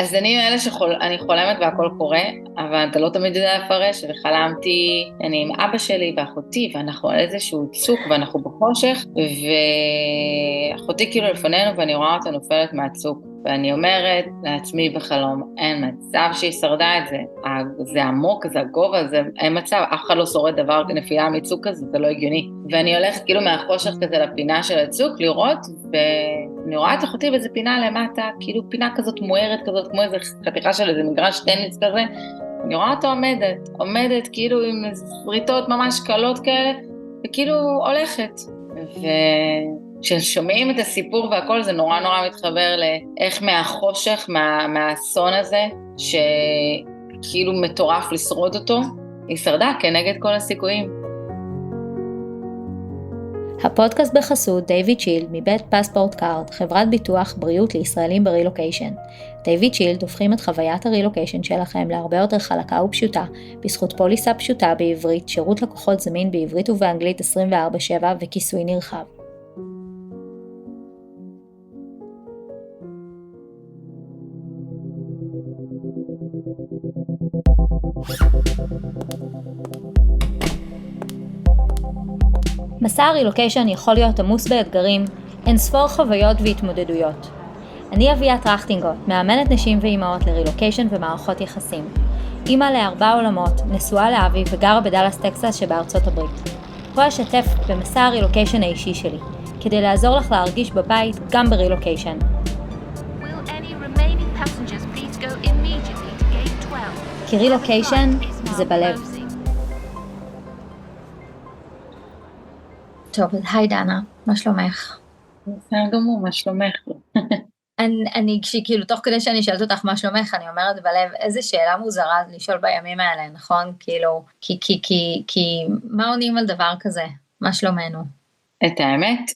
אז אני מאלה אני חולמת והכל קורה, אבל אתה לא תמיד יודע לפרש, וחלמתי, אני עם אבא שלי ואחותי, ואנחנו על איזשהו צוק, ואנחנו בחושך, ואחותי כאילו לפנינו, ואני רואה אותה נופלת מהצוק, ואני אומרת לעצמי בחלום, אין מצב שהיא שרדה את זה, זה עמוק, זה הגובה, זה אין מצב, אף אחד לא שורד דבר נפילה מצוק כזה, זה לא הגיוני. ואני הולכת כאילו מהחושך כזה לפינה של הצוק, לראות, ואני רואה את אחותי באיזה פינה למטה, כאילו פינה כזאת מוארת כזאת, כמו איזה חתיכה של איזה מגרש טניס כזה, אני רואה אותה עומדת כאילו עם בריתות ממש קלות כאלה, וכאילו הולכת. וכששומעים את הסיפור והכל, זה נורא נורא מתחבר לאיך מהחושך, מהאסון הזה, שכאילו מטורף לשרוד אותו, היא שרדה כנגד כל הסיכויים. הפודקאסט בחסות דיוויד שילד מבית פספורט קארד, חברת ביטוח בריאות לישראלים ברילוקיישן. דיוויד שילד הופכים את חוויית הרילוקיישן שלכם להרבה יותר חלקה ופשוטה, בזכות פוליסה פשוטה בעברית, שירות לקוחות זמין בעברית ובאנגלית 24/7 וכיסוי נרחב. מסע הרילוקיישן יכול להיות עמוס באתגרים, אין ספור חוויות והתמודדויות. אני אביעד טרכטינגוט, מאמנת נשים ואימהות לרילוקיישן ומערכות יחסים. אימא ל4 עולמות, נשואה לאבי וגרה בדלס טקסס שבארצות הברית. פה אשתף במסע הרילוקיישן האישי שלי, כדי לעזור לך להרגיש בבית גם ברילוקיישן. כי רילוקיישן זה בלב. טוב, אז היי דנה, מה שלומך? בסדר גמור, מה שלומך? אני כאילו תוך כדי שאני שאלת אותך מה שלומך, אני אומרת בלב, איזה שאלה מוזרה לשאול בימים האלה, נכון? כאילו, כי מה עונים על דבר כזה? מה שלומנו? את האמת,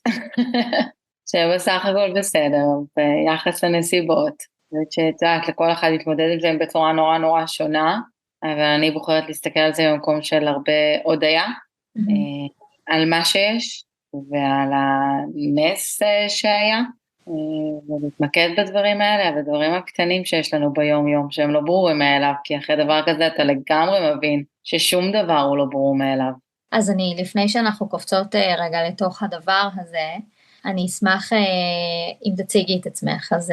שבסך הכל בסדר, ביחס לנסיבות, שאת יודעת, לכל אחד להתמודד עם זה בצורה נורא נורא שונה, אבל אני בוחרת להסתכל על זה במקום של הרבה הודיה, על מה שיש, ועל הנס שהיה, ולהתמקד בדברים האלה, בדברים הקטנים שיש לנו ביום יום, שהם לא ברורים מאליו, כי אחרי דבר כזה אתה לגמרי מבין ששום דבר הוא לא ברור מאליו. אז לפני שאנחנו קופצות רגע לתוך הדבר הזה, אני אשמח אם תציגי את עצמך. אז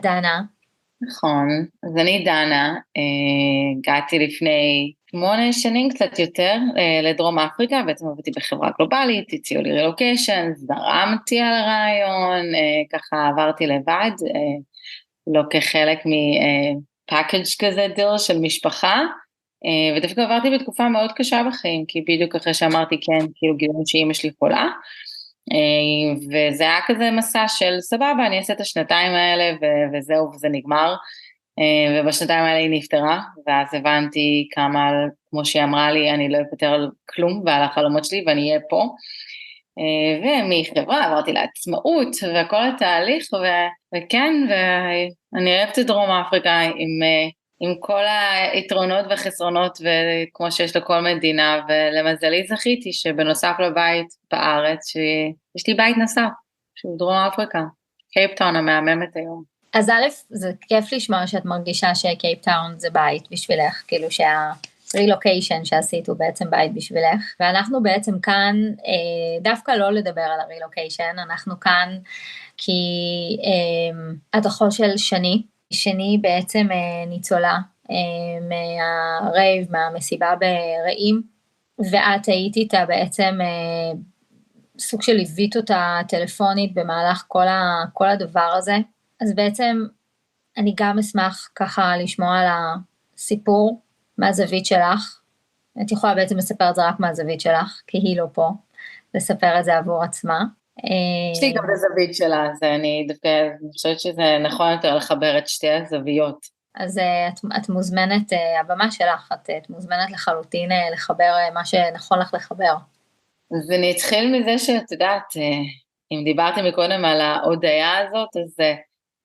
דנה. נכון, אז אני דנה, הגעתי לפני 8 שנים קצת יותר לדרום אפריקה, בעצם עבדתי בחברה גלובלית, הציעו לי רילוקיישן, זרמתי על הרעיון, ככה עברתי לבד, לא כחלק מפאקג' כזה דיל של משפחה, ודווקא עברתי בתקופה מאוד קשה בחיים, כי בדיוק אחרי שאמרתי כן, כאילו גילינו שאמא שלי חולה, וזה היה כזה מסע של סבבה, אני אעשה את השנתיים האלה וזהו, וזה נגמר, ובשנתיים האלה היא נפטרה, ואז הבנתי כמה, כמו שהיא אמרה לי, אני לא אפטר על כלום ועל החלומות שלי ואני אהיה פה, ומחברה עברתי לעצמאות וכל התהליך, וכן, ואני אוהבת את דרום אפריקה עם כל היתרונות והחסרונות, וכמו שיש לכל מדינה, ולמזלי זכיתי שבנוסף לבית בארץ, שיש לי בית נוסף, שהוא דרום אפריקה, קייפטאון המהממת היום. אז א', זה כיף לשמוע שאת מרגישה שקייפטאון זה בית בשבילך, כאילו שהרילוקיישן שעשית הוא בעצם בית בשבילך, ואנחנו בעצם כאן, דווקא לא לדבר על הרילוקיישן, אנחנו כאן כי את אחות של שני בעצם ניצולה מהרייב, מהמסיבה ברעים, ואת היית איתה בעצם סוג של ליווית אותה טלפונית במהלך כל הדבר הזה, אז בעצם אני גם אשמח ככה לשמוע על הסיפור מהזווית שלך, את יכולה בעצם לספר את זה רק מהזווית שלך, כי היא לא פה, לספר את זה עבור עצמה. יש לי גם הזווית שלה, אז אני חושבת שזה נכון יותר לחבר את שתי הזוויות. אז את מוזמנת, הבמה שלך, את מוזמנת לחלוטין לחבר מה שנכון לך לחבר. אז אני אתחיל מזה שאת יודעת, אם דיברתי מקודם על ההודעה הזאת, אז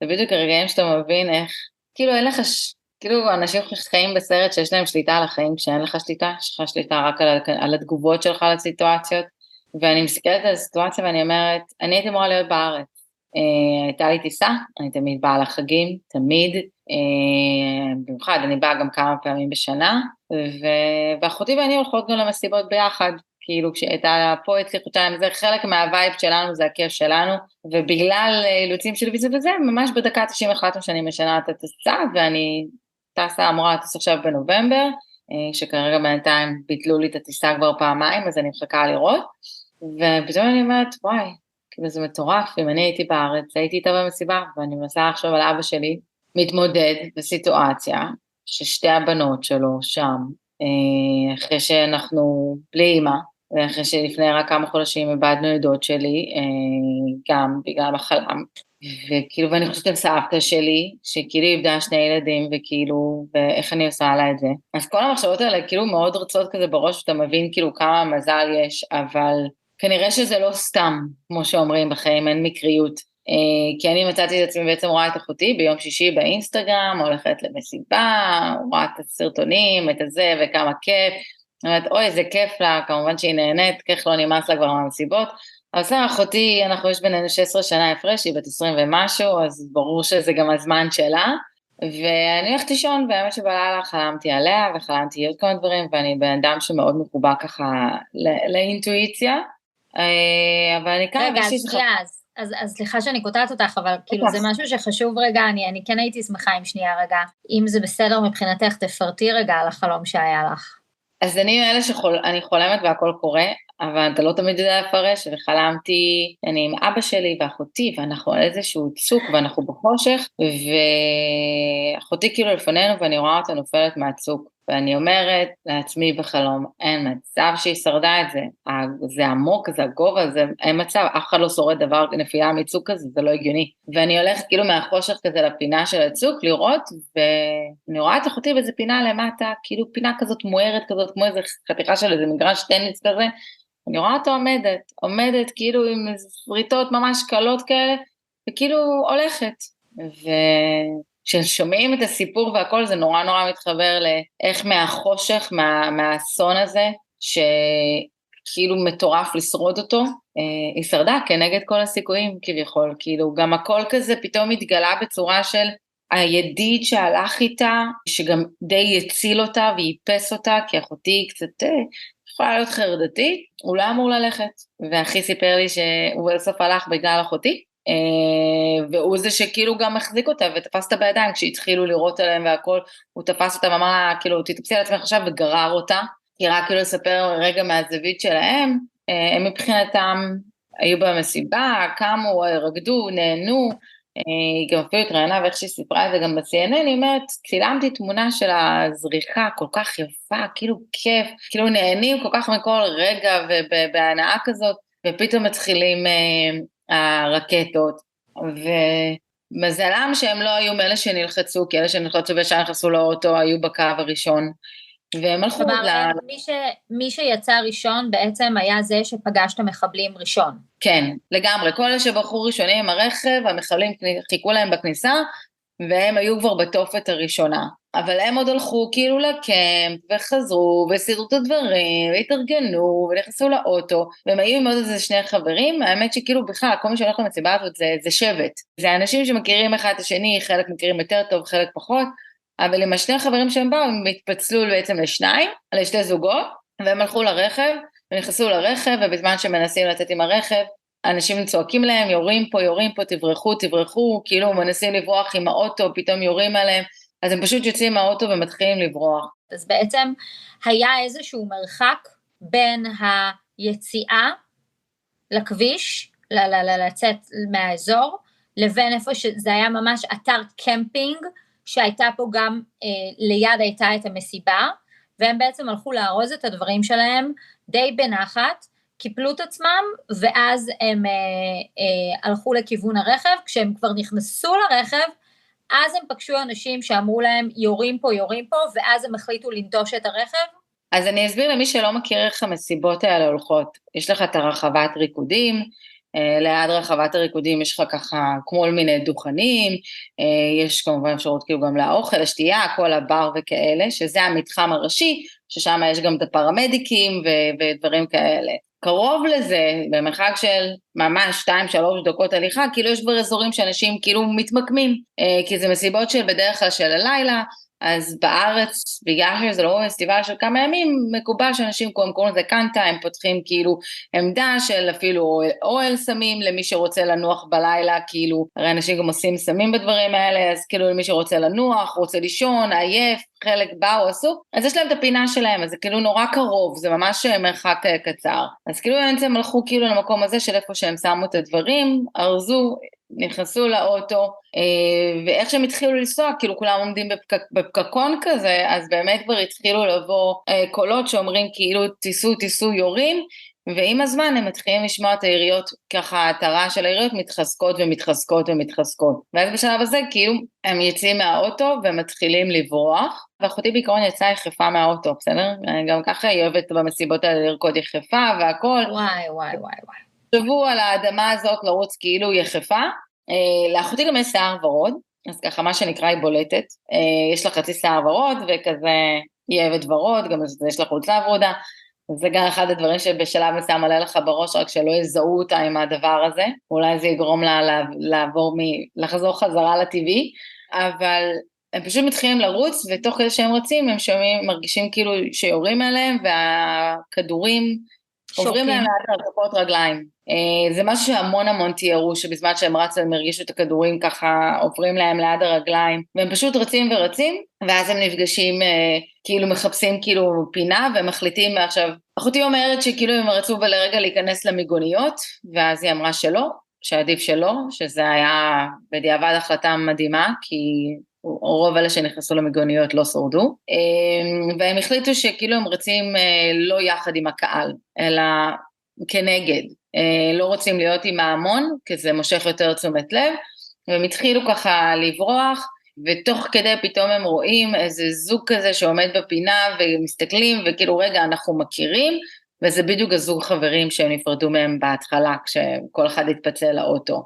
זה בדיוק הרגעים שאתה מבין איך, כאילו אין לך, כאילו אנשים חיים בסרט שיש להם שליטה על החיים, כשאין לך שליטה, יש לך שליטה רק על התגובות שלך לסיטואציות, ואני מסתכלת על הסיטואציה ואני אומרת, אני הייתי אמורה להיות בארץ, הייתה לי טיסה, אני תמיד באה לחגים, תמיד, במיוחד, אני באה גם כמה פעמים בשנה, ואחותי ואני הולכות גם למסיבות ביחד, כאילו כשהייתה פה אצלי חודשיים, זה חלק מהווייב שלנו, זה הכיף שלנו, ובגלל אילוצים של ויזה וזה, ממש בדקה 90 החלטנו שאני משנה את הטיסה, ואני אמורה לטוס עכשיו בנובמבר, שכרגע בינתיים ביטלו לי את הטיסה כבר פעמיים, אז אני מחכה לראות, ופתאום אני אומרת, וואי, כאילו זה מטורף, אם אני הייתי בארץ, הייתי איתה במסיבה, ואני מנסה לחשוב על אבא שלי, מתמודד בסיטואציה, ששתי הבנות שלו שם, אחרי שאנחנו בלי אימא, ואחרי שלפני רק כמה חודשים איבדנו את דוד שלי, גם בגלל מחלם, וכאילו, ואני חושבת על סבתא שלי, שכאילו איבדה שני ילדים, וכאילו, ואיך אני עושה לה את זה. אז כל המחשבות האלה כאילו מאוד רצות כזה בראש, ואתה מבין כאילו כמה מזל יש, אבל כנראה שזה לא סתם, כמו שאומרים בחיים, אין מקריות. כי אני מצאתי את עצמי בעצם רואה את אחותי ביום שישי באינסטגרם, הולכת למסיבה, רואה את הסרטונים, את הזה, וכמה כיף. אני אומרת, אוי, זה כיף לה, כמובן שהיא נהנית, כך לא נמאס לה כבר מהמסיבות. אבל סתם, אחותי, יש בינינו 16 שנה הפרש, היא בת 20 ומשהו, אז ברור שזה גם הזמן שלה. ואני הולכת לישון, והאמת שבלילה חלמתי עליה, וחלמתי עוד כמה דברים, ואני בן אדם שמאוד מחובר ככה לאינטואיציה. אבל אני כאן... רגע, אז סליחה שאני קוטעת אותך, אבל כאילו זה משהו שחשוב רגע, אני כן הייתי שמחה עם שנייה רגע, אם זה בסדר מבחינתך, תפרטי רגע על החלום שהיה לך. אז אני מאלה אני חולמת והכל קורה, אבל אתה לא תמיד יודע לפרש, וחלמתי, אני עם אבא שלי ואחותי, ואנחנו על איזשהו צוק, ואנחנו בחושך, ואחותי כאילו לפנינו, ואני רואה אותה נופלת מהצוק, ואני אומרת לעצמי בחלום, אין מצב שהיא שרדה את זה, זה עמוק, זה הגובה, זה אין מצב, אף אחד לא שורד דבר נפילה מצוק כזה, זה לא הגיוני, ואני הולכת כאילו מהחושך כזה לפינה של הצוק, לראות, ואני רואה את אחותי באיזה פינה למטה, כאילו פינה כזאת מוארת כזאת, כמו איזה חתיכה של איזה מגרש טניס כזה, אני רואה אותה עומדת כאילו עם שריטות ממש קלות כאלה, וכאילו הולכת, כששומעים את הסיפור והכל, זה נורא נורא מתחבר לאיך מהחושך, מהאסון הזה, שכאילו מטורף לשרוד אותו, היא שרדה כנגד כל הסיכויים כביכול, כאילו גם הכל כזה פתאום מתגלה בצורה של הידיד שהלך איתה, שגם די הציל אותה ואיפס אותה, כי אחותי קצת יכולה להיות חרדתית, הוא לא אמור ללכת, ואחי סיפר לי שהוא בסוף הלך בגלל אחותי, והוא זה שכאילו גם מחזיק אותה ותפס אותה בידיים, כשהתחילו לראות עליהם והכל, הוא תפס אותה ואמר לה, כאילו, תתפסי על עצמך עכשיו וגרר אותה, כי רק כאילו לספר רגע מהזווית שלהם, הם מבחינתם היו במסיבה, קמו, רקדו, נהנו, היא גם אפילו התראיינה ואיך שהיא סיפרה את זה גם ב-CNN, היא אומרת, צילמתי תמונה של הזריחה כל כך יפה, כאילו כיף, כאילו נהנים כל כך מכל רגע ובהנאה כזאת, ופתאום מתחילים הרקטות, ומזלם שהם לא היו מאלה שנלחצו, כי אלה שנלחצו ושם נכנסו לאוטו היו בקו הראשון, והם הלכו... כלומר, מי שיצא ראשון בעצם היה זה שפגש את המחבלים ראשון. כן, לגמרי, כל אלה שבחרו ראשונים עם הרכב, המחבלים חיכו להם בכניסה, והם היו כבר בתופת הראשונה, אבל הם עוד הלכו כאילו לקמפ, וחזרו, וסידרו את הדברים, והתארגנו, ונכנסו לאוטו, והם היו עם עוד איזה שני חברים, האמת שכאילו בכלל, כל מי שהולך למסיבה הזאת זה שבט, זה אנשים שמכירים אחד את השני, חלק מכירים יותר טוב, חלק פחות, אבל עם השני החברים שהם באו, הם התפצלו בעצם לשתי זוגות, והם הלכו לרכב, ונכנסו לרכב, ובזמן שמנסים לצאת עם הרכב, אנשים צועקים להם, יורים פה, תברחו, כאילו מנסים לברוח עם האוטו, פתאום יורים עליהם, אז הם פשוט יוצאים מהאוטו ומתחילים לברוח. אז בעצם היה איזשהו מרחק בין היציאה לכביש, לצאת מהאזור, לבין איפה שזה היה ממש אתר קמפינג, שהייתה פה גם ליד הייתה את המסיבה, והם בעצם הלכו לארוז את הדברים שלהם די בנחת, קיפלו את עצמם, ואז הם הלכו לכיוון הרכב, כשהם כבר נכנסו לרכב, אז הם פגשו אנשים שאמרו להם, יורים פה, ואז הם החליטו לנטוש את הרכב. אז אני אסביר למי שלא מכיר איך המסיבות האלה הולכות. יש לך את הרחבת ריקודים, ליד רחבת הריקודים יש לך ככה כמו מיני דוכנים, יש כמובן אפשרות כאילו גם לאוכל, לשתייה, כל הבר וכאלה, שזה המתחם הראשי, ששם יש גם את הפרמדיקים ודברים כאלה. קרוב לזה, במרחק של ממש 2-3 דקות הליכה, כאילו יש כבר אזורים שאנשים כאילו מתמקמים, כי זה מסיבות של בדרך כלל של הלילה, אז בארץ, בגלל שזה לא פסטיבל של כמה ימים, מקובל שאנשים קוראים לזה קנטה, הם פותחים כאילו עמדה של אפילו אוהל סמים למי שרוצה לנוח בלילה, כאילו, הרי אנשים גם עושים סמים בדברים האלה, אז כאילו למי שרוצה לנוח, רוצה לישון, עייף, חלק באו, עשו, אז יש להם את הפינה שלהם, אז זה כאילו נורא קרוב, זה ממש מרחק קצר. אז כאילו הם הלכו כאילו למקום הזה של איפה שהם שמו את הדברים, ארזו, נכנסו לאוטו, ואיך שהם התחילו לנסוע, כאילו כולם עומדים בפקקון כזה, אז באמת כבר התחילו לבוא קולות שאומרים כאילו תיסעו יורים, ועם הזמן הם מתחילים לשמוע את העיריות, ככה התרה של העיריות מתחזקות ומתחזקות ומתחזקות. ואז בשלב הזה כאילו הם יוצאים מהאוטו ומתחילים לברוח, ואחותי בעיקרון יצאה יחפה מהאוטו, בסדר? גם ככה היא אוהבת במסיבות האלה לרקוד יחפה והכל. וואי. שבו על האדמה הזאת לרוץ כאילו יחפה, לאחותי גם יש שיער ורוד, אז ככה מה שנקרא היא בולטת, יש לה חצי שיער ורוד וכזה היא אוהבת ורוד, גם יש לה חולצה ורודה, זה גם אחד הדברים שבשלב מסוים עלה לך בראש, רק שלא יזהו אותה עם הדבר הזה, אולי זה יגרום לה לחזור חזרה לטבעי, אבל הם פשוט מתחילים לרוץ, ותוך כדי שהם רצים, הם מרגישים כאילו שיורים עליהם, והכדורים עוברים להם לאט על כפות רגליים. זה משהו שהמון תיארו, שבזמן שהם רצו הם הרגישו את הכדורים ככה, עוברים להם ליד הרגליים, והם פשוט רצים ורצים, ואז הם נפגשים, כאילו מחפשים כאילו פינה, ומחליטים עכשיו, אחותי אומרת שכאילו הם רצו לרגע להיכנס למיגוניות, ואז היא אמרה שלא, שעדיף שלא, שזה היה בדיעבד החלטה מדהימה, כי רוב אלה שנכנסו למיגוניות לא שורדו, והם החליטו שכאילו הם רצים לא יחד עם הקהל, אלא כנגד, לא רוצים להיות עם ההמון, כי זה מושך יותר תשומת לב, והם התחילו ככה לברוח, ותוך כדי פתאום הם רואים איזה זוג כזה שעומד בפינה, ומסתכלים, וכאילו רגע אנחנו מכירים, וזה בדיוק הזוג חברים שהם נפרדו מהם בהתחלה, כשכל אחד התפצל לאוטו.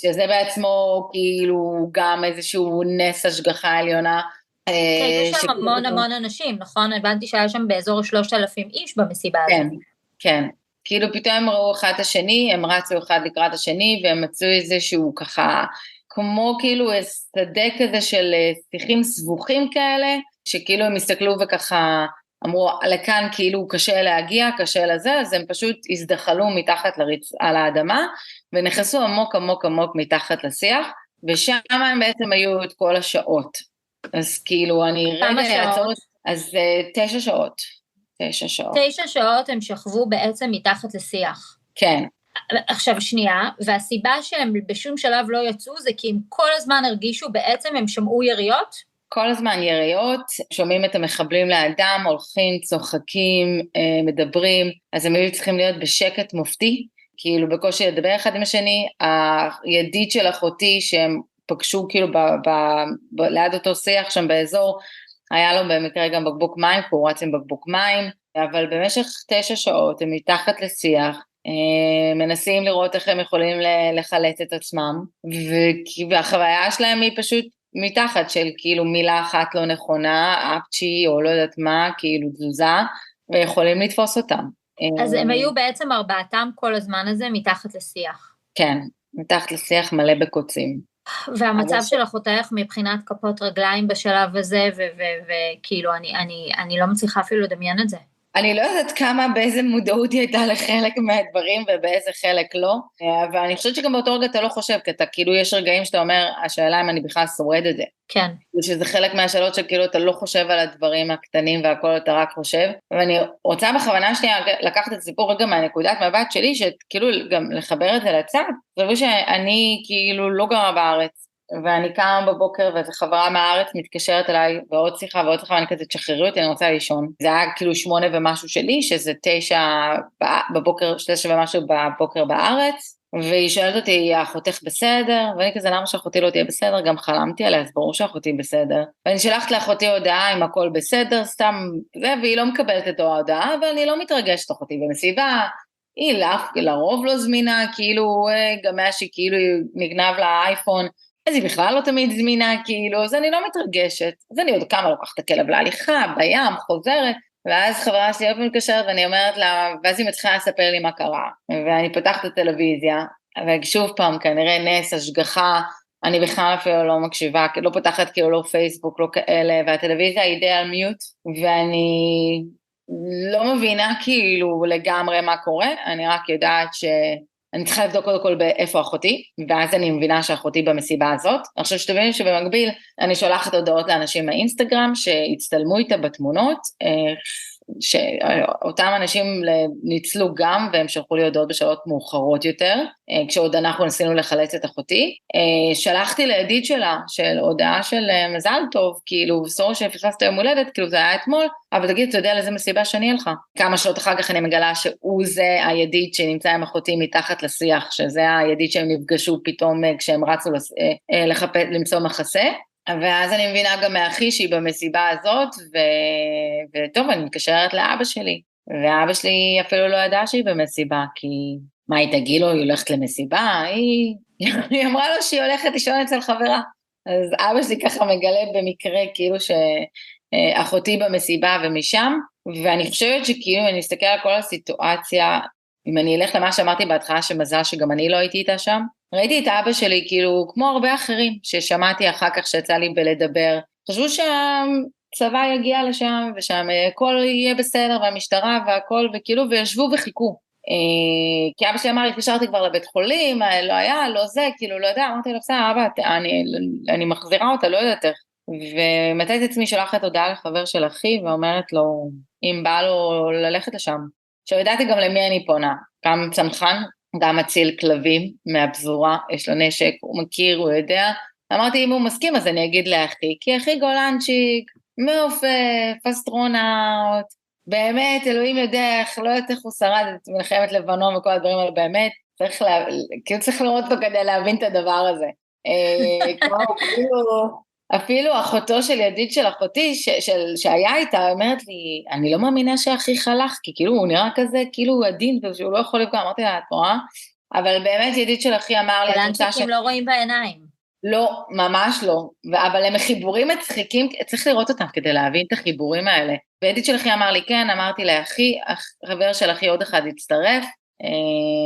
שזה בעצמו כאילו גם איזשהו נס השגחה עליונה. יש שם המון אנשים, נכון? הבנתי שהיה שם באזור 3,000 איש במסיבה הזאת. כן. כאילו פתאום הם ראו אחד את השני, הם רצו אחד לקראת השני, והם מצאו איזשהו ככה, כמו כאילו שדה כזה של שיחים סבוכים כאלה, שכאילו הם הסתכלו וככה אמרו, לכאן כאילו קשה להגיע, קשה לזה, אז הם פשוט הזדחלו מתחת על האדמה, ונכנסו עמוק מתחת לשיח, ושם הם בעצם היו את כל השעות. אז כאילו אני רגע אעצור, אז 9 שעות. 9 שעות. 9 שעות הם שכבו בעצם מתחת לשיח. כן. עכשיו שנייה, והסיבה שהם בשום שלב לא יצאו, זה כי הם כל הזמן הרגישו בעצם, הם שמעו יריות? כל הזמן יריות, שומעים את המחבלים לאדם, הולכים, צוחקים, מדברים, אז הם היו צריכים להיות בשקט מופתי, כאילו בקושי לדבר אחד עם השני, הידיד של אחותי שהם פגשו כאילו ליד אותו שיח שם באזור, היה לו במקרה גם בקבוק מים, כי הוא רץ עם בקבוק מים, אבל במשך 9 שעות הם מתחת לשיח, מנסים לראות איך הם יכולים לחלץ את עצמם, והחוויה שלהם היא פשוט מתחת של כאילו מילה אחת לא נכונה, אפצ'י או לא יודעת מה, כאילו תזוזה, ויכולים לתפוס אותם. אז הם היו בעצם 4 כל הזמן הזה מתחת לשיח. כן, מתחת לשיח מלא בקוצים. והמצב של אחותך מבחינת כפות רגליים בשלב הזה, וכאילו אני לא מצליחה אפילו לדמיין את זה. אני לא יודעת כמה, באיזה מודעות היא הייתה לחלק מהדברים ובאיזה חלק לא, אבל אני חושבת שגם באותו רגע אתה לא חושב, כי אתה כאילו יש רגעים שאתה אומר, השאלה אם אני בכלל שורד את זה. כן. שזה חלק מהשאלות שכאילו אתה לא חושב על הדברים הקטנים והכל אתה רק חושב, ואני רוצה בכוונה שנייה לקחת את הסיפור רגע מהנקודת מבט שלי, שכאילו גם לחבר את זה לצד, זה שאני כאילו לא גרה בארץ, ואני קמה בבוקר ואיזו חברה מהארץ מתקשרת אליי ועוד שיחה, ואני כזה תשחררי אותי, אני רוצה לישון. זה היה כאילו 8 ומשהו שלי, שזה 9 בבוקר, 9 ומשהו בבוקר בארץ, והיא שואלת אותי, אחותך בסדר? ואני כזה, למה שאחותי לא תהיה בסדר? גם חלמתי עליה, אז ברור שאחותי בסדר. ואני שלחת לאחותי הודעה אם הכל בסדר, סתם זה, והיא לא מקבלת את ההודעה, אבל אני לא מתרגשת אחותי במסיבה, היא לרוב לא זמינה, כאילו, גם היה שכאילו נגנב לה האייפון, אז היא בכלל לא תמיד זמינה, כאילו, אז אני לא מתרגשת. אז אני עוד כמה לוקחת את הכלב להליכה, בים, חוזרת, ואז חברה שלי עוד מתקשרת ואני אומרת לה, ואז היא מתחילה לספר לי מה קרה, ואני פותחת את הטלוויזיה, ושוב פעם כנראה נס, השגחה, אני בכלל אפילו לא מקשיבה, לא פותחת כאילו לא פייסבוק, לא כאלה, והטלוויזיה היא די על מיוט, ואני לא מבינה כאילו לגמרי מה קורה, אני רק יודעת שאני צריכה לבדוק קודם כל באיפה אחותי, ואז אני מבינה שאחותי במסיבה הזאת. עכשיו שתבינו שבמקביל אני שולחת הודעות לאנשים מהאינסטגרם שהצטלמו איתה בתמונות, שאותם אנשים ניצלו גם, והם שלחו לי הודעות בשעות מאוחרות יותר, כשעוד אנחנו ניסינו לחלץ את אחותי. שלחתי לידיד שלה, של הודעה של מזל טוב, כאילו, סור שפספסת יום הולדת, כאילו זה היה אתמול, אבל תגיד, אתה יודע לאיזה מסיבה שאני אלך? כמה שעות אחר כך אני מגלה שהוא זה הידיד שנמצא עם אחותי מתחת לשיח, שזה הידיד שהם נפגשו פתאום כשהם רצו למצוא מחסה, ואז אני מבינה גם מאחי שהיא במסיבה הזאת, וטוב, אני מתקשרת לאבא שלי, ואבא שלי אפילו לא ידע שהיא במסיבה, כי מה היא תגיד לו, היא הולכת למסיבה, היא אמרה לו שהיא הולכת לישון אצל חברה, אז אבא שלי ככה מגלה במקרה כאילו שאחותי במסיבה ומשם, ואני חושבת שכאילו אני אסתכל על כל הסיטואציה, אם אני אלך למה שאמרתי בהתחלה שמזל שגם אני לא הייתי איתה שם, ראיתי את אבא שלי כאילו כמו הרבה אחרים ששמעתי אחר כך שיצא לי בלדבר, חשבו שהצבא יגיע לשם ושם הכל יהיה בסדר והמשטרה והכל וכאילו וישבו וחיכו, כי אבא שלי אמר, התקשרתי כבר לבית חולים, לא היה, לא זה, כאילו לא יודע, אמרתי לו, בסדר אבא, אני מחזירה אותה, לא יודעת איך, ומתי את עצמי שולחת הודעה לחבר של אחי ואומרת לו, אם בא לו ללכת לשם, שידעתי גם למי אני פונה, גם צנחן, גם מציל כלבים מהפזורה, יש לו נשק, הוא מכיר, הוא יודע, אמרתי אם הוא מסכים אז אני אגיד לאחי, כי אחי גולנצ'יק, מעופף, אסטרונאוט, באמת אלוהים יודע איך, לא יודעת איך הוא שרד את מלחמת לבנון וכל הדברים האלה, באמת כאילו צריך לראות פה כדי להבין את הדבר הזה, כאילו, אפילו אחותו של ידיד של אחותי, שהיה איתה, אומרת לי, אני לא מאמינה שאחי חלך, כי כאילו הוא נראה כזה, כאילו הוא עדין, ושהוא לא יכול לפגוע, אמרתי לה, את רואה? אבל באמת ידיד של אחי אמר לי, גולנצ'יקים לא רואים בעיניים. לא, ממש לא, אבל הם חיבורים מצחיקים, צריך לראות אותם כדי להבין את החיבורים האלה. וידיד של אחי אמר לי, כן, אמרתי לאחי, חבר של אחי עוד אחד הצטרף,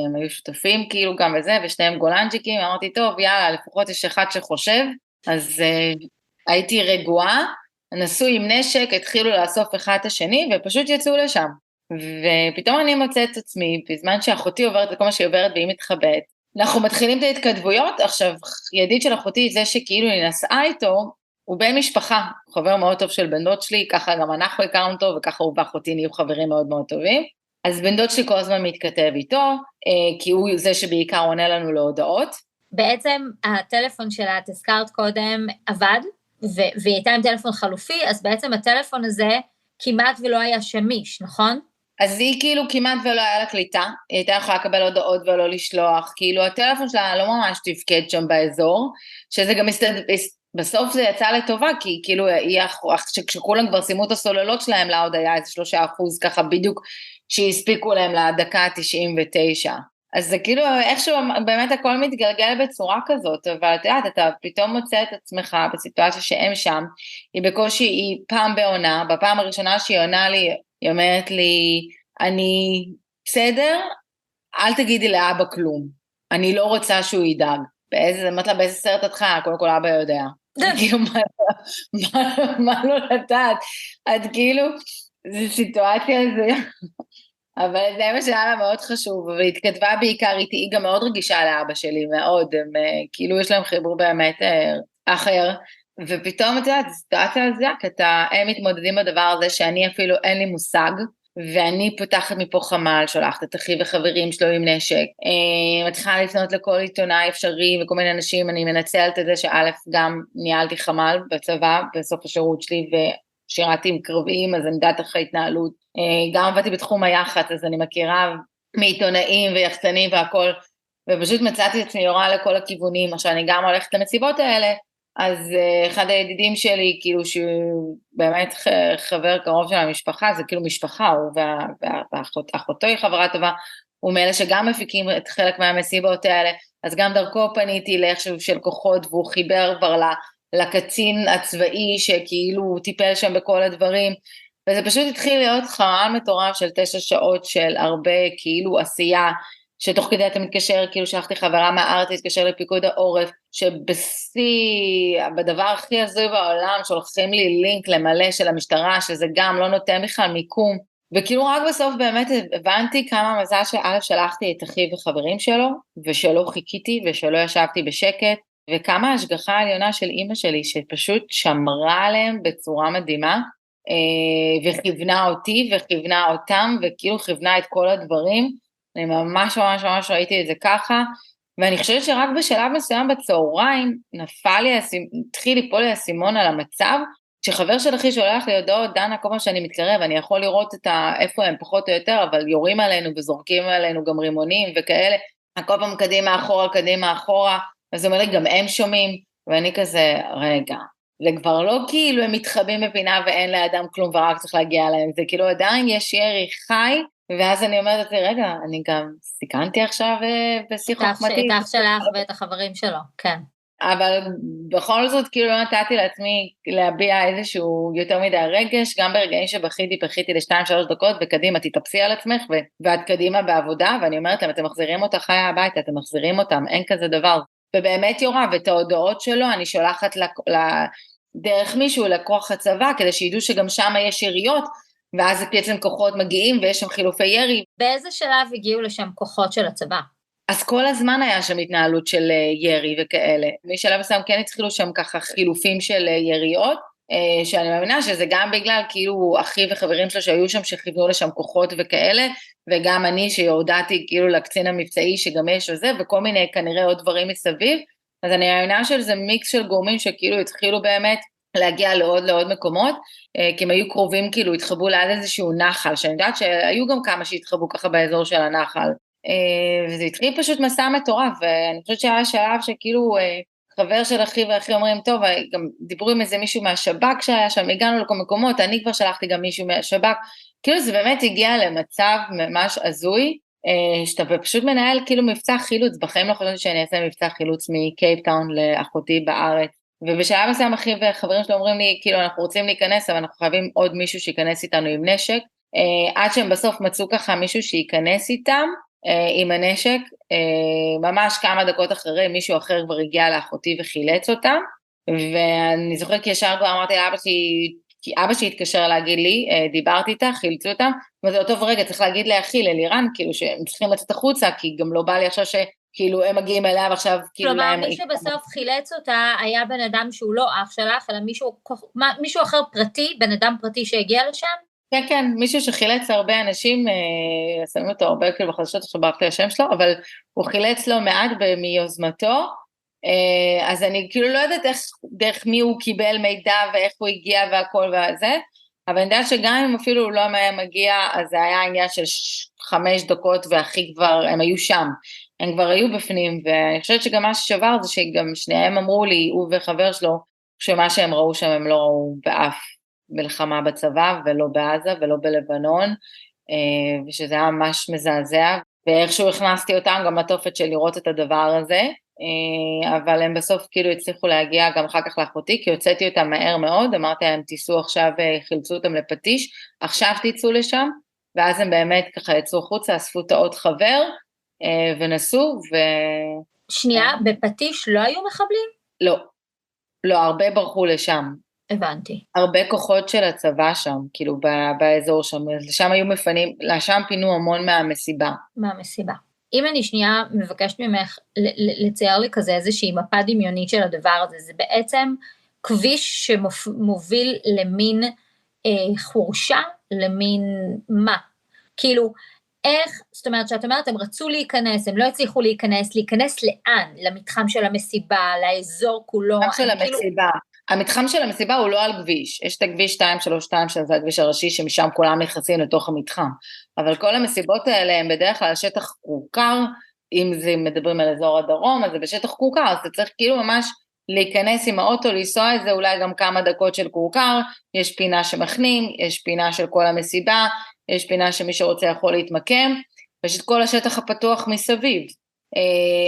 הם היו שותפים כאילו גם וזה, ושניהם גולנצ'יקים, אמרתי, טוב, יאללה, לפחות יש אחד שחושב, אז הייתי רגועה, נסו עם נשק, התחילו לאסוף אחד את השני, ופשוט יצאו לשם. ופתאום אני מוצאת את עצמי, בזמן שאחותי עוברת וכל מה שהיא עוברת והיא מתחבאת, אנחנו מתחילים את ההתכתבויות, עכשיו ידיד של אחותי, זה שכאילו היא נסעה איתו, הוא בן משפחה, הוא חבר מאוד טוב של בן דוד שלי, ככה גם אנחנו הכרנו אותו, וככה הוא ואחותי נהיו חברים מאוד מאוד טובים, אז בן דוד שלי כל הזמן מתכתב איתו, כי הוא זה שבעיקר עונה לנו להודעות. בעצם הטלפון שלה, את הזכרת קודם, עבד, והיא הייתה עם טלפון חלופי, אז בעצם הטלפון הזה כמעט ולא היה שמיש, נכון? אז היא כאילו כמעט ולא היה לה קליטה, היא הייתה יכולה לקבל הודעות ולא לשלוח, כאילו הטלפון שלה לא ממש תפקד שם באזור, שזה גם בסוף זה יצא לטובה, כי כאילו כשכולם כבר שימו את הסוללות שלהם, לה עוד היה איזה 3% ככה בדיוק שהספיקו להם לדקה ה-99. אז זה כאילו איכשהו באמת הכל מתגלגל בצורה כזאת, אבל את יודעת, אתה פתאום מוצא את עצמך בסיטואציה שהם שם, היא בקושי, היא פעם בעונה, בפעם הראשונה שהיא עונה לי, היא אומרת לי, אני בסדר, אל תגידי לאבא כלום, אני לא רוצה שהוא ידאג. באיזה סרט את חיה? קודם כל אבא יודע. כאילו, מה לא לדעת? את כאילו, זו סיטואציה הזויה. אבל זה מה שהיה לה מאוד חשוב, והיא התכתבה בעיקר איתי, היא גם מאוד רגישה לאבא שלי, מאוד, הם, כאילו יש להם חיבור באמת אחר, ופתאום את יודעת, סיטואציה הזויה, כי הם מתמודדים בדבר הזה שאני אפילו אין לי מושג, ואני פותחת מפה חמ"ל, שולחת את אחי וחברים שלו עם נשק, מתחילה לפנות לכל עיתונאי אפשרי וכל מיני אנשים, אני מנצלת את זה שא' גם ניהלתי חמ"ל בצבא, בסוף השירות שלי, ושירתי עם קרביים, אז אני יודעת איך ההתנהלות, גם עבדתי בתחום היח"צ, אז אני מכירה מעיתונאים ויחצנים והכל, ופשוט מצאתי את עצמי יורה לכל הכיוונים, עכשיו אני גם הולכת למסיבות האלה, אז אחד הידידים שלי, כאילו שהוא באמת חבר קרוב של המשפחה, זה כאילו משפחה, הוא ואחותו היא חברה טובה, הוא מאלה שגם מפיקים את חלק מהמסיבות האלה, אז גם דרכו פניתי לאיכשהו של כוחות, והוא חיבר כבר לקצין הצבאי, שכאילו הוא טיפל שם בכל הדברים, וזה פשוט התחיל להיות חרל מטורף של 9 שעות של הרבה כאילו עשייה, שתוך כדי אתה מתקשר, כאילו שלחתי חברה מהארץ, להתקשר לפיקוד העורף, בדבר הכי הזוי בעולם, שולחים לי לינק למלא של המשטרה, שזה גם לא נותן בכלל מיקום, וכאילו רק בסוף באמת הבנתי כמה מזל שא' שלחתי את אחי וחברים שלו, ושלא חיכיתי ושלא ישבתי בשקט, וכמה השגחה העליונה של אמא שלי, שפשוט שמרה עליהם בצורה מדהימה, וכיוונה אותי וכיוונה אותם, וכאילו כיוונה את כל הדברים, אני ממש ממש ממש ראיתי את זה ככה, ואני חושבת שרק בשלב מסוים בצהריים, התחיל ליפול לי הסימון על המצב, כשחבר של אחי שולח לי הודעות, דנה, כל פעם שאני מתקרב, אני יכול לראות איפה הם פחות או יותר, אבל יורים עלינו וזורקים עלינו גם רימונים וכאלה, כל פעם קדימה אחורה, אז הוא אומר לי, גם הם שומעים, ואני כזה, רגע, זה כבר לא כאילו הם מתחבאים בפינה ואין לאדם כלום ורק צריך להגיע אליהם, זה כאילו עדיין יש ירי חי, ואז אני אומרת לי, רגע, אני גם סיכנתי עכשיו בשיא חוכמתי. את אח שלך ואת החברים שלו, כן. אבל בכל זאת כאילו לא נתתי לעצמי להביע איזשהו יותר מדי רגש, גם ברגעים שבכיתי ל2-3 דקות, וקדימה תתאפסי על עצמך, ואת קדימה בעבודה, ואני אומרת להם, אתם מחזירים אותה חיה הביתה, אתם מחזירים אותם, אין כזה דבר. ובאמת יורה, ואת ההודעות שלו אני שולחת דרך מישהו לכוח הצבא, כדי שידעו שגם שם יש יריות, ואז בעצם כוחות מגיעים ויש שם חילופי ירי. באיזה שלב הגיעו לשם כוחות של הצבא? אז כל הזמן היה שם התנהלות של ירי וכאלה. משלב מסוים כן התחילו שם ככה חילופים של יריות, שאני מאמינה שזה גם בגלל כאילו אחי וחברים שלו שהיו שם שכיוונו לשם כוחות וכאלה, וגם אני שיורדתי כאילו לקצין המבצעי שגם יש וזה, וכל מיני כנראה עוד דברים מסביב, אז אני מאמינה שזה מיקס של גורמים שכאילו התחילו באמת להגיע לעוד מקומות, כי הם היו קרובים כאילו, התחבאו ליד איזשהו נחל, שאני יודעת שהיו גם כמה שהתחבאו ככה באזור של הנחל, וזה התחיל פשוט מסע מטורף, ואני חושבת שהיה שלב שכאילו חבר של אחי ואחי אומרים, טוב, גם דיברו עם איזה מישהו מהשב"כ שהיה שם, הגענו לכל מקומות, אני כבר שלחתי גם מישהו מהשב"כ, כאילו זה באמת הגיע למצב ממש הזוי, שאתה פשוט מנהל כאילו מבצע חילוץ, בחיים לא חושבת שאני אעשה מבצע חילוץ מקייפטאון לאחותי בארץ, ובשלב מסוים אחי וחברים שלו אומרים לי, כאילו אנחנו רוצים להיכנס, אבל אנחנו חייבים עוד מישהו שיכנס איתנו עם נשק, עד שהם בסוף מצאו ככה מישהו שיכנס איתם, עם הנשק, ממש כמה דקות אחרי מישהו אחר כבר הגיע לאחותי וחילץ אותה, ואני זוכרת כי ישר כבר אמרתי לאבא שלי, כי אבא שלי התקשר להגיד לי, דיברתי איתה, חילצו אותה, וזה אותו רגע צריך להגיד לאחי, ללירן, כאילו שהם צריכים לצאת החוצה, כי גם לא בא לי עכשיו שכאילו הם מגיעים אליה ועכשיו כאילו כלומר, מי שבסוף חילץ אותה היה בן אדם שהוא לא אח שלך, אלא מישהו אחר פרטי, בן אדם פרטי שהגיע לשם? כן, כן, מישהו שחילץ הרבה אנשים, שמים אותו הרבה כאילו בחדשות, עכשיו ברחתי השם שלו, אבל הוא חילץ לו מעט מיוזמתו, אז אני כאילו לא יודעת דרך מי הוא קיבל מידע ואיך הוא הגיע והכל וזה, אבל אני יודעת שגם אם אפילו הוא לא היה מגיע, אז זה היה עניין של 5 דקות והכי כבר, הם היו שם, הם כבר היו בפנים, ואני חושבת שגם מה ששבר זה שגם שניהם אמרו לי, הוא וחבר שלו, שמה שהם ראו שם הם לא ראו באף מלחמה בצבא, ולא בעזה, ולא בלבנון, ושזה היה ממש מזעזע, ואיכשהו הכנסתי אותם גם לתופת של לראות את הדבר הזה, אבל הם בסוף כאילו הצליחו להגיע גם אחר כך לאחותי, כי הוצאתי אותם מהר מאוד, אמרתי להם תיסעו עכשיו, חילצו אותם לפטיש, עכשיו תיצאו לשם, ואז הם באמת ככה יצאו חוצה, אספו את העוד חבר, ונסו, שנייה, בפטיש לא היו מחבלים? לא, לא, הרבה ברחו לשם. הבנתי. הרבה כוחות של הצבא שם, כאילו באזור שם, לשם היו מפנים, לשם פינו המון מהמסיבה. מהמסיבה. אם אני שנייה מבקשת ממך לצייר לי כזה איזושהי מפה דמיונית של הדבר הזה, זה בעצם כביש שמוביל למין חורשה, למין מה? כאילו, איך, זאת אומרת שאת אומרת, הם רצו להיכנס, הם לא הצליחו להיכנס לאן? למתחם של המסיבה, לאזור כולו? המתחם של המסיבה. המתחם של המסיבה הוא לא על כביש, יש את הכביש 232 שזה הכביש הראשי שמשם כולם נכנסים לתוך המתחם, אבל כל המסיבות האלה הם בדרך כלל שטח כורכר, אם זה מדברים על אזור הדרום, אז זה בשטח כורכר, אז אתה צריך כאילו ממש להיכנס עם האוטו, לנסוע את זה אולי גם כמה דקות של כורכר, יש פינה שמכנים, יש פינה של כל המסיבה, יש פינה שמי שרוצה יכול להתמקם, ויש את כל השטח הפתוח מסביב,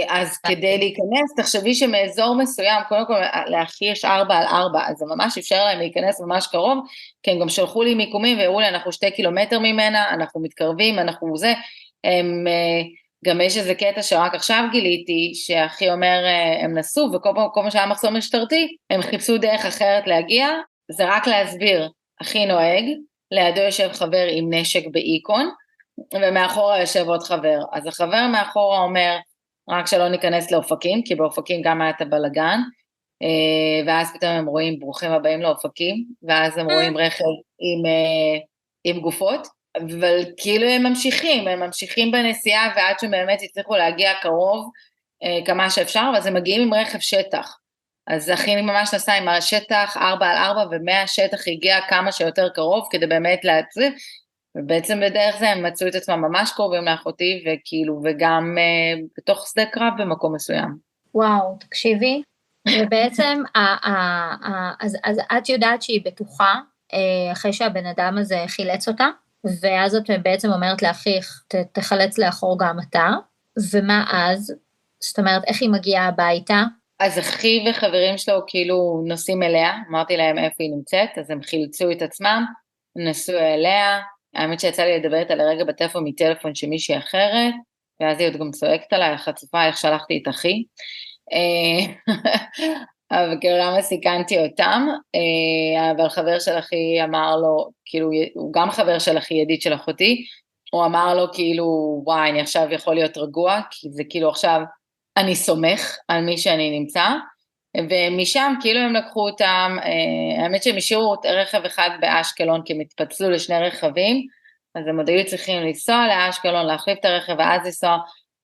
אז כדי להיכנס, תחשבי שמאזור מסוים, קודם כל לאחי יש 4x4, אז זה ממש אפשר להם להיכנס ממש קרוב, כי הם גם שלחו לי מיקומים והראו לי, אנחנו 2 קילומטר ממנה, אנחנו מתקרבים, אנחנו זה, הם, גם יש איזה קטע שרק עכשיו גיליתי, שאחי אומר, הם נסו, וכל מה שהיה מחסום משטרתי, הם חיפשו דרך אחרת להגיע, זה רק להסביר, אחי נוהג, לידו יושב חבר עם נשק באיקון, ומאחורה יושב עוד חבר, אז החבר מאחורה אומר, רק שלא ניכנס לאופקים, כי באופקים גם היה את הבלגן, ואז פתאום הם רואים ברוכים הבאים לאופקים, ואז הם רואים רכב עם גופות, אבל כאילו הם ממשיכים בנסיעה, ועד שבאמת יצליחו להגיע קרוב כמה שאפשר, ואז הם מגיעים עם רכב שטח, אז אחי ממש נסע עם השטח 4x4, ומהשטח הגיע כמה שיותר קרוב, כדי באמת להצליח, ובעצם בדרך זה הם מצאו את עצמם ממש קרובים לאחותי, וכאילו, וגם בתוך שדה קרב במקום מסוים. וואו, תקשיבי, ובעצם, אז את יודעת שהיא בטוחה, אחרי שהבן אדם הזה חילץ אותה, ואז את בעצם אומרת לאחיך, תחלץ לאחור גם אתה, ומה אז? זאת אומרת, איך היא מגיעה הביתה? אז אחי וחברים שלו כאילו נוסעים אליה, אמרתי להם איפה היא נמצאת, אז הם חילצו את עצמם, נסעו אליה, האמת שיצא לי לדבר איתה לרגע בטלפון מטלפון של מישהי אחרת, ואז היא עוד גם צועקת עליי, חצופה, איך שלחתי את אחי, אבל כאילו למה סיכנתי אותם, אבל חבר של אחי אמר לו, כאילו הוא גם חבר של אחי, ידיד של אחותי, הוא אמר לו כאילו, וואי, אני עכשיו יכול להיות רגוע, כי זה כאילו עכשיו, אני סומך על מי שאני נמצא, ומשם כאילו הם לקחו אותם, האמת שהם השאירו רכב אחד באשקלון, כי הם התפצלו לשני רגבים, אז הם עוד היו צריכים לנסוע לאשקלון, להחליף את הרכב ואז לנסוע,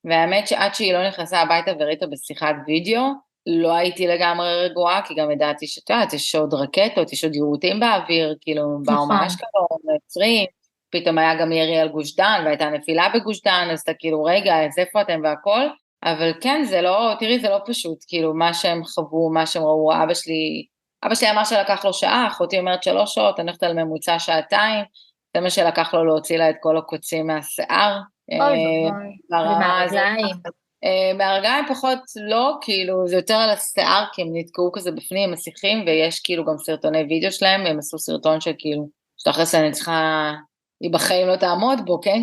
והאמת שעד שהיא לא נכנסה הביתה וראיתה בשיחת וידאו, לא הייתי לגמרי רגועה, כי גם ידעתי שאת יודעת, יש עוד רקטות, יש עוד יירוטים באוויר, כאילו באו מאשקלון, יוצרים, פתאום היה גם ירי על גוש דן, והייתה נפילה בגוש דן, אז אתה כאילו רגע, אז איפה אתם והכל, אבל כן, זה לא, תראי, זה לא פשוט, כאילו, מה שהם חוו, מה שהם ראו, אבא שלי אמר שלקח לו שעה, אחותי אומרת 3 שעות, אני הולכת על ממוצע 2 זה מה שלקח לו להוציא לה את כל הקוצים מהשיער. אוי, ומהרגליים. מהרגליים פחות לא, כאילו, זה יותר על השיער, כי הם נתקעו כזה בפנים, מסיכים, ויש כאילו גם סרטוני וידאו שלהם, הם עשו סרטון של כאילו, שתכלס אני צריכה, היא בחיים לא תעמוד בו, כן?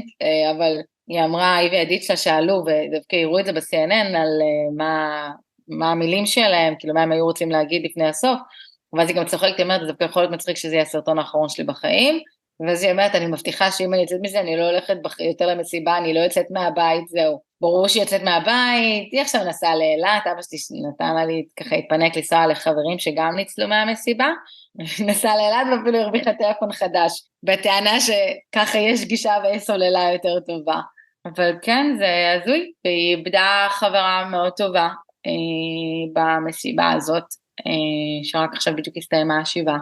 אבל היא אמרה, היא וידיד שלה שאלו, ודווקא יראו את זה ב-CNN על מה המילים שלהם, כאילו מה הם היו רוצים להגיד לפני הסוף, ואז היא גם צוחקת, היא אומרת, זה דווקא יכול להיות מצחיק שזה יהיה הסרטון האחרון שלי בחיים, ואז היא אומרת, אני מבטיחה שאם אני יוצאת מזה, אני לא הולכת יותר למסיבה, אני לא יוצאת מהבית, זהו. ברור שהיא יוצאת מהבית, היא עכשיו נסעה לאילת, אבא שלי נתן לה לי ככה התפנק לנסוע לחברים שגם ניצלו מהמסיבה, נסעה לאילת ואפילו הרוויחה טלפון חדש, בטענה שככה יש גישה וסוללה יותר טובה. אבל כן, זה הזוי, והיא איבדה חברה מאוד טובה במסיבה הזאת, שרק עכשיו בדיוק הסתיימה השבעה.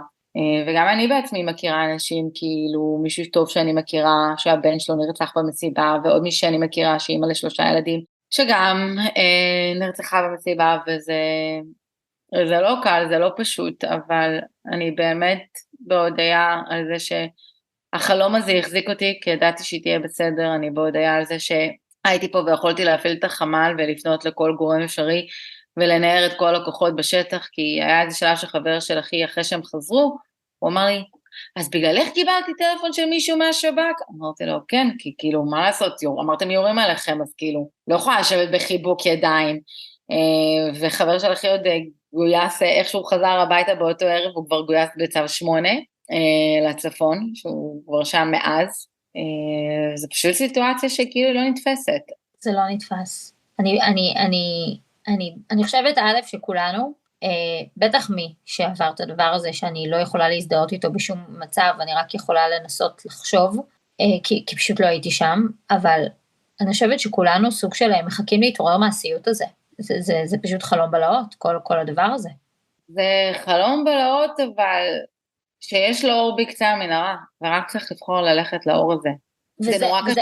וגם אני בעצמי מכירה אנשים, כאילו מישהו טוב שאני מכירה, שהבן שלו נרצח במסיבה, ועוד מישהו שאני מכירה שאימא ל3 ילדים, שגם נרצחה במסיבה, וזה לא קל, זה לא פשוט, אבל אני באמת בהודעה על זה שהחלום הזה החזיק אותי, כי ידעתי שהיא תהיה בסדר, אני בהודעה על זה שהייתי פה ויכולתי להפעיל את החמ"ל ולפנות לכל גורם אפשרי, ולנער את כל הכוחות בשטח, כי היה איזה שלב שחבר של אחי, אחרי שהם חזרו, הוא אמר לי, אז בגלל איך קיבלתי טלפון של מישהו מהשב"כ? אמרתי לו, כן, כי כאילו, מה לעשות, אמרתם יורים עליכם, אז כאילו, לא יכולה לשבת בחיבוק ידיים, וחבר של אחי עוד גויס, איכשהו חזר הביתה באותו ערב, הוא כבר גויס בצו 8 לצפון, שהוא כבר שם מאז, זה פשוט סיטואציה שכאילו לא נתפסת. זה לא נתפס. אני חושבת א' שכולנו, בטח מי שעבר את הדבר הזה שאני לא יכולה להזדהות איתו בשום מצב, אני רק יכולה לנסות לחשוב, כי פשוט לא הייתי שם, אבל אני חושבת שכולנו סוג של מחכים להתעורר מהסיוט הזה, זה פשוט חלום בלהות, כל הדבר הזה. זה חלום בלהות, אבל שיש לו אור בקצה המנהרה, ורק צריך לבחור ללכת לאור הזה. זה נורא קשה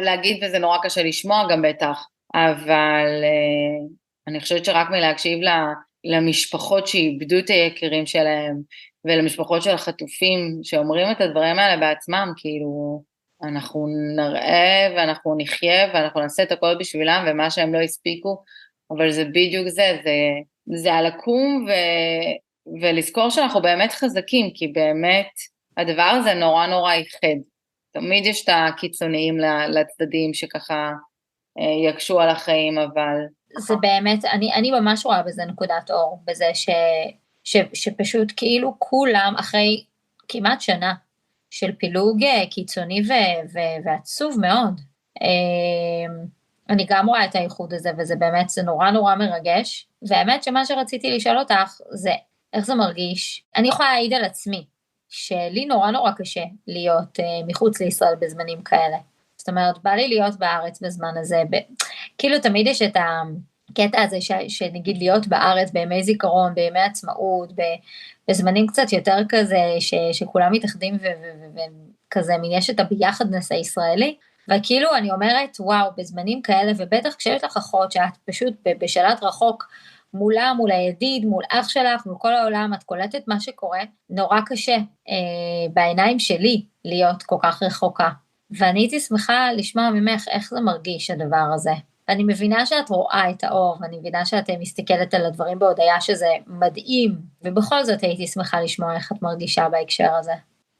להגיד וזה נורא קשה לשמוע גם בטח, אבל אני חושבת שרק מלהקשיב למשפחות שאיבדו את היקירים שלהם, ולמשפחות של החטופים שאומרים את הדברים האלה בעצמם, כאילו, אנחנו נראה ואנחנו נחיה ואנחנו נעשה את הכל בשבילם, ומה שהם לא הספיקו, אבל זה בדיוק זה הלקום ולזכור שאנחנו באמת חזקים, כי באמת הדבר הזה נורא נורא ייחד. תמיד יש את הקיצוניים לצדדים שככה יקשו על החיים, אבל... זה באמת, אני ממש רואה בזה נקודת אור, בזה שפשוט כאילו כולם אחרי כמעט שנה של פילוג קיצוני ועצוב מאוד. אני גם רואה את הייחוד הזה, וזה באמת, זה נורא נורא מרגש, והאמת שמה שרציתי לשאול אותך, זה איך זה מרגיש. אני יכולה להעיד על עצמי, שלי נורא נורא קשה להיות מחוץ לישראל בזמנים כאלה. זאת אומרת, בא לי להיות בארץ בזמן הזה, כאילו תמיד יש את הקטע הזה שנגיד להיות בארץ בימי זיכרון, בימי עצמאות, בזמנים קצת יותר כזה, שכולם מתאחדים וכזה, מין יש את הביחדנס הישראלי, וכאילו אני אומרת, וואו, בזמנים כאלה, ובטח כשיש לך אחות שאת פשוט בשלט רחוק, מולה, מול הידיד, מול אח שלך, מול כל העולם, את קולטת מה שקורה, נורא קשה בעיניים שלי להיות כל כך רחוקה. ואני הייתי שמחה לשמוע ממך איך זה מרגיש הדבר הזה. אני מבינה שאת רואה את האור, ואני מבינה שאת מסתכלת על הדברים בהודעה שזה מדהים, ובכל זאת הייתי שמחה לשמוע איך את מרגישה בהקשר הזה.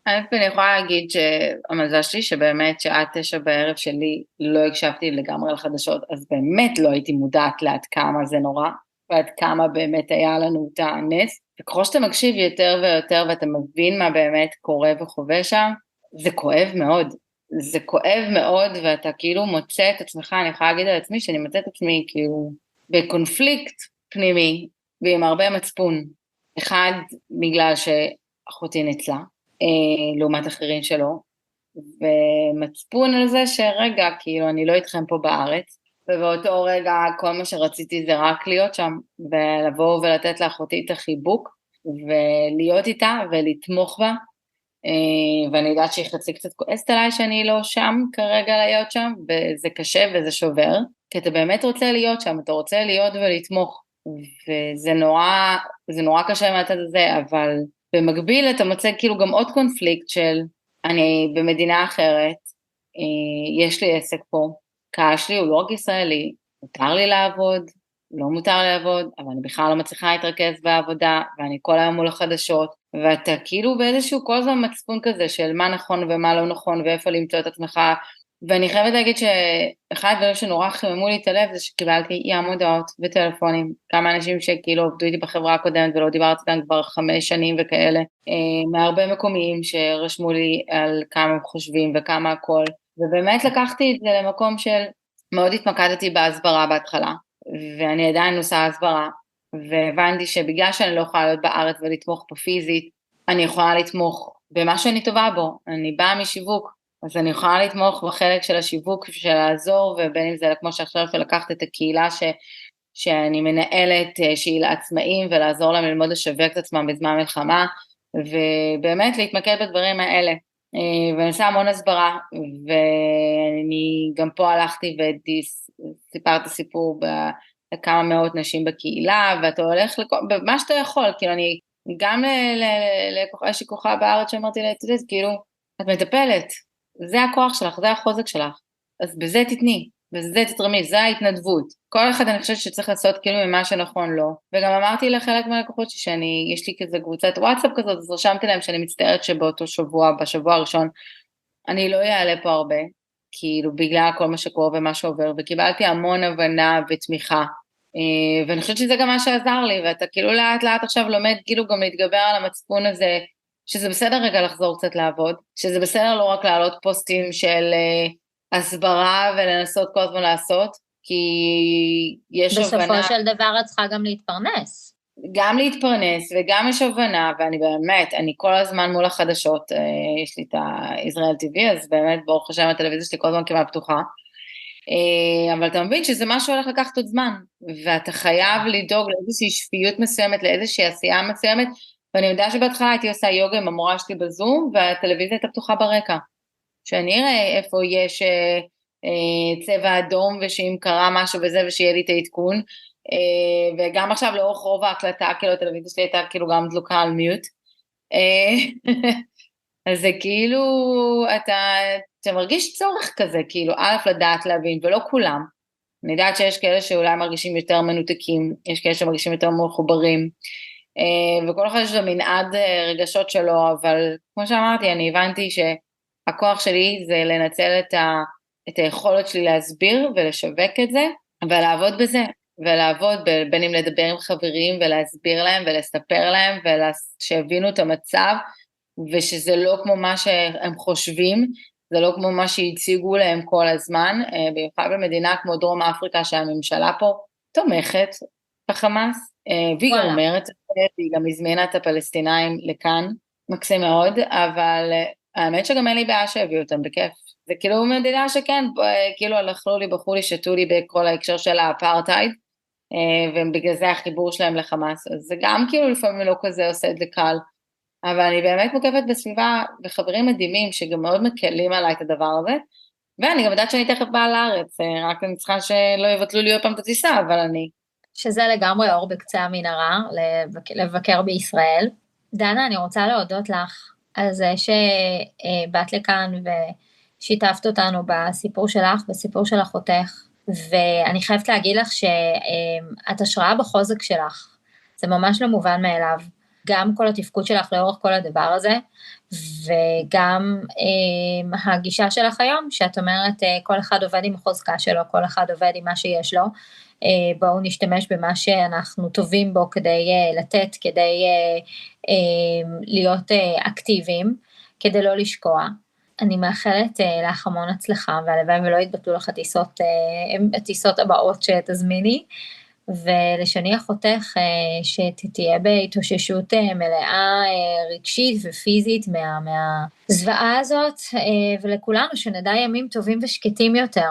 אני יכולה להגיד שהמזל שלי שבאמת שעד 9 בערב שלי לא הקשבתי לגמרי לחדשות, אז באמת לא הייתי מודעת לעד כמה זה נורא, ועד כמה באמת היה לנו את הנס, וככל שאתה מקשיב יותר ויותר ואתה מבין מה באמת קורה וחווה שם, זה כואב מאוד, זה כואב מאוד, ואתה כאילו מוצא את עצמך, אני יכולה להגיד על עצמי שאני מוצא את עצמי כאילו בקונפליקט פנימי, ועם הרבה מצפון, אחד בגלל שאחותי ניצלה, לעומת אחרים שלו, ומצפון על זה שרגע, כאילו אני לא איתכם פה בארץ, ובאותו רגע כל מה שרציתי זה רק להיות שם, ולבוא ולתת לאחותי את החיבוק, ולהיות איתה ולתמוך בה, ואני יודעת שהיא חצי קצת כועסת עליי שאני לא שם כרגע להיות שם, וזה קשה וזה שובר, כי אתה באמת רוצה להיות שם, אתה רוצה להיות ולתמוך, וזה נורא קשה מהצד הזה, אבל במקביל אתה מוצא כאילו גם עוד קונפליקט של אני במדינה אחרת, יש לי עסק פה, קהל שלי הוא לא רק ישראלי, מותר לי לעבוד, לא מותר לי לעבוד, אבל אני בכלל לא מצליחה להתרכז בעבודה, ואני כל היום מול החדשות, ואתה כאילו באיזשהו כל הזמן מצפון כזה של מה נכון ומה לא נכון, ואיפה למצוא את עצמך, ואני חייבת להגיד שאחד הדברים שנורא חיממו לי את הלב, זה שקיבלתי ים הודעות וטלפונים, כמה אנשים שכאילו עובדו איתי בחברה הקודמת, ולא דיברתי איתם כבר 5 שנים וכאלה, מהרבה מקומיים שרשמו לי על כמה הם חושבים וכמה הכל, ובאמת לקחתי את זה למקום של מאוד התמקדתי בהסברה בהתחלה, ואני עדיין עושה הסברה, והבנתי שבגלל שאני לא יכולה להיות בארץ ולתמוך פה פיזית, אני יכולה לתמוך במה שאני טובה בו, אני באה משיווק, אז אני יכולה לתמוך בחלק של השיווק, של לעזור, ובין אם זה כמו שעכשיו שלקחת את הקהילה שאני מנהלת, שהיא לעצמאים, ולעזור להם ללמוד לשווק את עצמם בזמן מלחמה, ובאמת להתמקד בדברים האלה. ואני עושה המון הסברה, ואני גם פה הלכתי וסיפרתי סיפור לכמה מאות נשים בקהילה, ואתה הולך במה שאתה יכול, כאילו אני גם יש לי כוחה בארץ שאמרתי לה, כאילו, את מטפלת, זה הכוח שלך, זה החוזק שלך, אז בזה תתני, בזה תתרמי, זה ההתנדבות. כל אחד אני חושבת שצריך לעשות כאילו ממה שנכון לו, וגם אמרתי לחלק מהלקוחות יש לי כזה קבוצת וואטסאפ כזאת, אז רשמתי להם שאני מצטערת שבאותו שבוע, בשבוע הראשון, אני לא אעלה פה הרבה, כאילו בגלל כל מה שקורה ומה שעובר, וקיבלתי המון הבנה ותמיכה, ואני חושבת שזה גם מה שעזר לי, ואתה כאילו לאט לאט עכשיו לומד כאילו גם להתגבר על המצפון הזה, שזה בסדר רגע לחזור קצת לעבוד, שזה בסדר לא רק להעלות פוסטים של הסברה ולנסות כל הזמן לעשות, כי יש הבנה... בסופו של דבר את צריכה גם להתפרנס. גם להתפרנס וגם יש הבנה, ואני באמת, אני כל הזמן מול החדשות, יש לי את ישראל TV, אז באמת ברוך השם הטלוויזיה שלי כל הזמן כמעט פתוחה, אבל אתה מבין שזה משהו הולך לקחת עוד זמן, ואתה חייב לדאוג לאיזושהי שפיות מסוימת, לאיזושהי עשייה מסוימת, ואני יודע שבהתחלה הייתי עושה יוגה עם המורה שלי בזום, והטלוויזיה הייתה פתוחה ברקע, שאני אראה איפה יש צבע אדום, ושאם קרה משהו וזה, ושיהיה לי את העדכון, וגם עכשיו לאורך רוב ההקלטה, כאילו הטלוויזיה שלי הייתה כאילו גם דלוקה על מיוט, אז זה כאילו, אתה אתה מרגיש צורך כזה, כאילו, א' לדעת להבין, ולא כולם. אני יודעת שיש כאלה שאולי מרגישים יותר מנותקים, יש כאלה שמרגישים יותר מחוברים, וכל אחד יש לו מנעד רגשות שלו, אבל כמו שאמרתי, אני הבנתי שהכוח שלי זה לנצל את היכולת שלי להסביר ולשווק את זה, ולעבוד בזה, ולעבוד בין אם לדבר עם חברים ולהסביר להם ולספר להם, שיבינו את המצב, ושזה לא כמו מה שהם חושבים, זה לא כמו מה שהציגו להם כל הזמן, במיוחד במדינה כמו דרום אפריקה, שהממשלה פה תומכת בחמאס, והיא גם אומרת, והיא גם הזמינה את הפלסטינאים לכאן, מקסים מאוד, אבל האמת שגם אין לי בעיה שהביאו אותם בכיף. זה כאילו מדינה שכן, כאילו הלכו לי, בחרו לי, שתו לי בכל ההקשר של האפרטייד, ובגלל זה החיבור שלהם לחמאס, אז זה גם כאילו לפעמים לא כזה עושה את זה קל, אבל אני באמת מוקפת בסביבה וחברים מדהימים שגם מאוד מקלים עליי את הדבר הזה, ואני גם יודעת שאני תכף באה לארץ, רק אני צריכה שלא יבטלו לי עוד פעם את הטיסה, אבל אני... שזה לגמרי אור בקצה המנהרה, לבקר בישראל. דנה, אני רוצה להודות לך על זה שבאת לכאן ושיתפת אותנו בסיפור שלך, בסיפור של אחותך, ואני חייבת להגיד לך שאת השראה בחוזק שלך, זה ממש לא מובן מאליו. גם כל התפקוד שלך לאורך כל הדבר הזה, וגם הגישה שלך היום, שאת אומרת, כל אחד עובד עם החוזקה שלו, כל אחד עובד עם מה שיש לו, בואו נשתמש במה שאנחנו טובים בו, כדי לתת, כדי להיות אקטיביים, כדי לא לשקוע. אני מאחלת לך המון הצלחה, והלוואי ולא יתבטלו לך הטיסות הבאות שתזמיני, ולשני אחותך שתהיה בהתאוששות מלאה רגשית ופיזית מהזוועה הזאת, ולכולנו שנדע ימים טובים ושקטים יותר.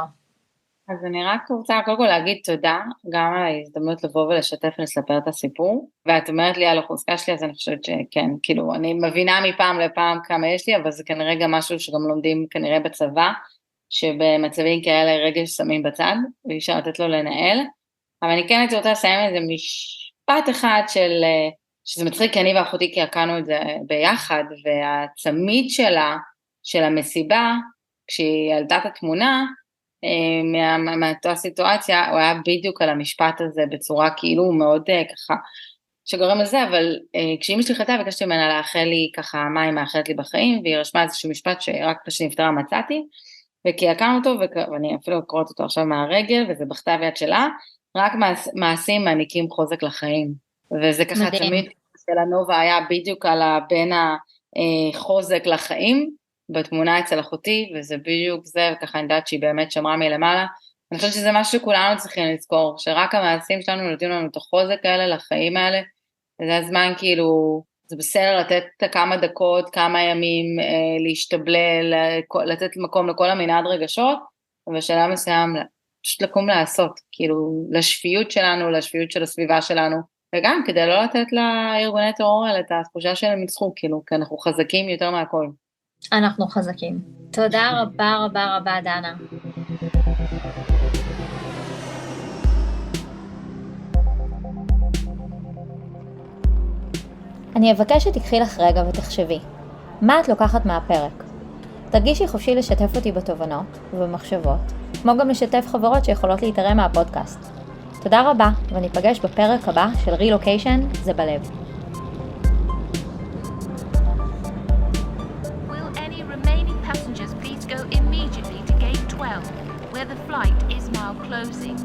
אז אני רק רוצה קודם כל להגיד תודה, גם על ההזדמנות לבוא ולשתף ולספר את הסיפור, ואת אומרת לי על החוזקה שלי, אז אני חושבת שכן, כאילו אני מבינה מפעם לפעם כמה יש לי, אבל זה כנראה גם משהו שגם לומדים כנראה בצבא, שבמצבים כאלה רגש שמים בצד, ואי אפשר לתת לו לנהל, אבל אני כן הייתי רוצה לסיים איזה משפט אחד שזה מצחיק, כי אני ואחותי קעקענו את זה ביחד, והצמיד שלה, של המסיבה, כשהיא ילדה את התמונה, מאותה סיטואציה, הוא היה בדיוק על המשפט הזה, בצורה כאילו מאוד ככה, שגורם לזה, אבל כשאמא שלי חטאה, ביקשתי ממנה לאחל לי ככה, מה היא מאחלת לי בחיים, והיא רשמה איזשהו משפט שרק כשנפטרה מצאתי, וקעקענו אותו, ואני אפילו אקרוא אותו עכשיו מהרגל, וזה בכתב יד שלה, רק מעשים מעניקים חוזק לחיים, וזה ככה תמיד של הנובה היה בדיוק על בין החוזק לחיים, בתמונה אצל אחותי, וזה בדיוק זה, וככה אני יודעת שהיא באמת שמרה מלמעלה, אני חושבת שזה משהו שכולנו צריכים לזכור, שרק המעשים שלנו נותנים לנו את החוזק האלה, לחיים האלה, וזה הזמן כאילו, זה בסדר לתת כמה דקות, כמה ימים, להשתבלל, לתת מקום לכל המנעד רגשות, ובשאלה מסוים, פשוט לקום לעשות, כאילו, לשפיות שלנו, לשפיות של הסביבה שלנו, וגם כדי לא לתת לארגוני טרור האלה את התחושה שהם ניצחו, כאילו, כי אנחנו חזקים יותר מהכל. אנחנו חזקים. תודה רבה רבה רבה, דנה. אני אבקש שתקחי לך רגע ותחשבי, מה את לוקחת מהפרק? תרגישי חופשי לשתף אותי בתובנות ובמחשבות, כמו גם לשתף חברות שיכולות להתערם מהפודקאסט. תודה רבה, וניפגש בפרק הבא של רילוקיישן זה בלב. Will any remaining passengers please go immediately to gate 12, where the flight is now closing?